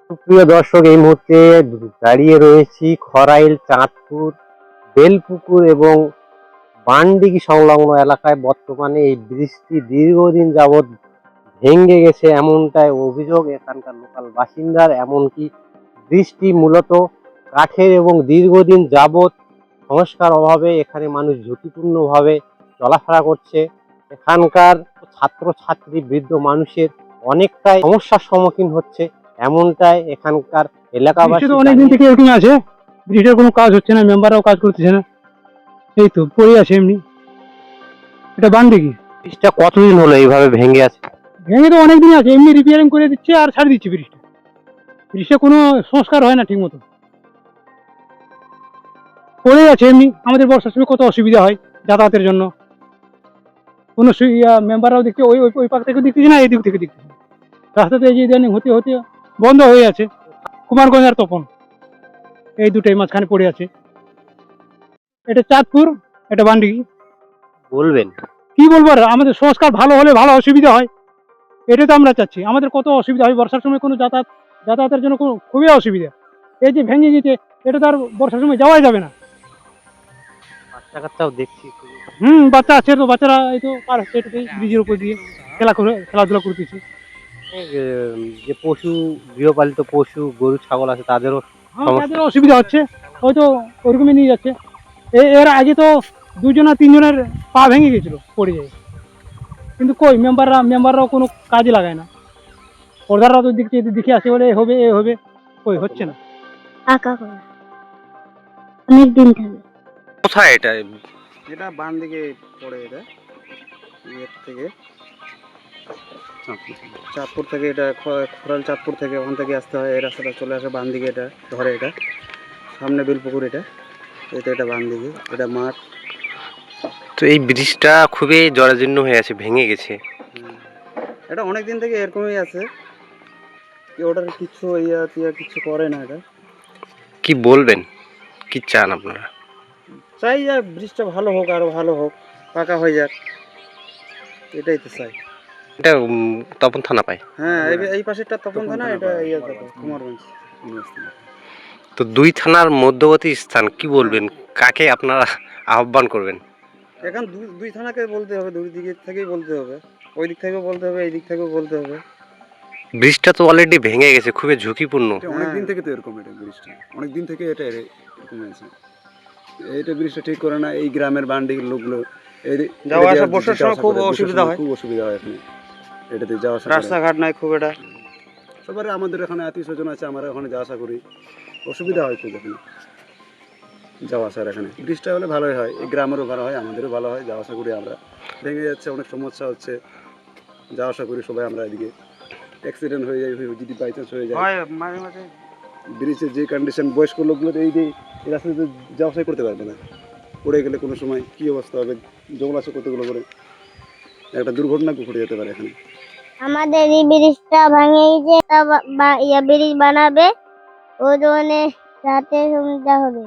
সুপ্রিয় দর্শক, এই মুহূর্তে দাঁড়িয়ে রয়েছি খরাইল, চাঁদপুর, বেলপুকুর এবং বানডিগি সংলগ্ন এলাকায়। বর্তমানে এই বৃষ্টি দীর্ঘদিন যাবৎ ভেঙে গেছে এমনটাই অভিযোগ এখানকার লোকাল বাসিন্দার। এমনকি বৃষ্টি মূলত কাঠের এবং দীর্ঘদিন যাবৎ সংস্কার অভাবে এখানে মানুষ ঝুঁকিপূর্ণভাবে চলাফেরা করছে। এখানকার ছাত্রছাত্রী, বৃদ্ধ মানুষের অনেকটাই সমস্যার সম্মুখীন হচ্ছে এমনটাই এখানকার এলাকাবাসী। অনেকদিন থেকে এরকম আছে, ব্রিজের কোনো কাজ হচ্ছে না, মেম্বাররাও কাজ করতেছে না, এই তো পড়ে আছে এমনি। এটা বানডিগি। ব্রিজটা কতদিন হলো এইভাবে ভেঙে আছে? ভেঙে তো অনেকদিন আছে, এমনি রিপেয়ারিং করে দিচ্ছে আর ছাড় দিচ্ছে ব্রিজটা। ব্রিজটা কোনো সংস্কার হয় না ঠিক মতো, পড়ে আছে এমনি। আমাদের বর্ষার সময় কত অসুবিধা হয় যাতায়াতের জন্য। কোনো মেম্বাররাও দেখছে, ওই ওই ওই পাক থেকে দেখতেছি না, এই দিক থেকে দেখতেছি। রাস্তাতে এই যে ইদানিং হতে হতে বন্ধ হয়ে আছে। কুমারগঞ্জ আর তপন, এই দুটোই মাঝখানে পড়ে আছে। এটা চাঁদপুর, এটা বানডিগি। বলবেন কি বলবো আর, আমাদের সংস্কার ভালো হলে ভালো অসুবিধা হয়, এটা তো আমরা চাচ্ছি। আমাদের কত অসুবিধা হয় বর্ষার সময়, কোনো যাতায়াতের জন্য কোনো খুবই অসুবিধা। এই যে ভেঙে গেছে, এটা তো আর বর্ষার সময় যাওয়াই যাবে না। বাচ্চা কাচ্চাও দেখছি। বাচ্চা আছে তো, বাচ্চারা এই তো পার হচ্ছে এটাতেই, ব্রিজের উপর দিয়ে খেলাধুলা করতেছে। যে পশু, গৃহপালিত পশু, গরু ছাগল আছে তাদেরও তাদের অসুবিধা হচ্ছে, হয়তো ওরকমই নিয়ে যাচ্ছে। এর আগে তো দুজনা তিনজনের পা ভেঙে গেছিল পড়ে যায়, কিন্তু কই মেম্বাররাও কোনো কাজে লাগায় না। প্রধানরা তো দেখে আসে, বলে এ হবে এ হবে, কই হচ্ছে না। অনেক দিন থেকে। কোথায় এটা? এটা বান দিকে পড়ে, এটা ইয়ের থেকে চাঁদপুর থেকে, এটা খরাল চাঁদপুর থেকে, ওখান থেকে আসতে হয়। এই রাস্তাটা চলে আসে বান দিকে, এটা ধরে, এটা সামনে বেলপুকুর, এটা এটা বান দিকে, এটা মাঠ। তো এই ব্রিজটা খুবই জরাজীর্ণ হয়ে আছে, ভেঙে গেছে। এটা অনেক দিন থেকে এরকমই আছে, ওটার কিছু কিছু করে না। এটা কি বলবেন, কি চান আপনারা? চাই যে ব্রিজটা ভালো হোক, আরো ভালো হোক, পাকা হয়ে যাক, এটাই তো চাই। এটা তপন থানা পায়। হ্যাঁ, এই পাশেরটা তপন থানা, এটা কুমারগঞ্জ। তো দুই থানার মধ্যবর্তী স্থান, কি বলবেন, কাকে আপনারা আহ্বান করবেন? এখন দুই থানাকে বলতে হবে, দুই দিক থেকেই বলতে হবে, ওই দিক থেকেও বলতে হবে, এই দিক থেকেও বলতে হবে। ব্রিজটা তো অলরেডি ভেঙে গেছে, খুবই ঝুঁকিপূর্ণ। অনেক দিন থেকে তো এরকম, এটা ব্রিজটা অনেক দিন থেকে এটা এরকম হয়েছে। এটা ব্রিজটা ঠিক করে না, এই গ্রামের বান্ডির লোকগুলো যাওয়া আসা বর্ষার সময় খুব অসুবিধা হয়, খুব অসুবিধা হয় এখানে, এটাতে যাওয়া আসা। রাস্তাঘাট নাই খুব, এটা সবার আমাদের এখানে আত্মীয় স্বজন আছে, আমরা ওখানে যাওয়া আসা করি, অসুবিধা হয় খুব এখানে যাওয়া আসার। এখানে ব্রিজটা হলে ভালোই হয়, এই গ্রামেরও ভালো হয়, আমাদেরও ভালো হয়, যাওয়া আসা করি আমরা। ভেঙে যাচ্ছে, অনেক সমস্যা হচ্ছে, যাওয়া আসা করি সবাই আমরা। এদিকে অ্যাক্সিডেন্ট হয়ে যায়, যদি বাই চান্স হয়ে যায়, মাঝে মাঝে ব্রিজের যে কন্ডিশন, বয়স্ক লোকগুলো তো এই রাস্তাতে যাওয়া আসা করতে পারবে না, পড়ে গেলে কোনো সময় কী অবস্থা হবে, জঙ্গল আছে কতগুলো করে, একটা দুর্ঘটনা ঘটে যেতে পারে এখানে। আমাদের এই ব্রিজটা ভেঙে গেছে, ব্রিজ বানাবে, ওই জন্য রাতে সুবিধা হবে।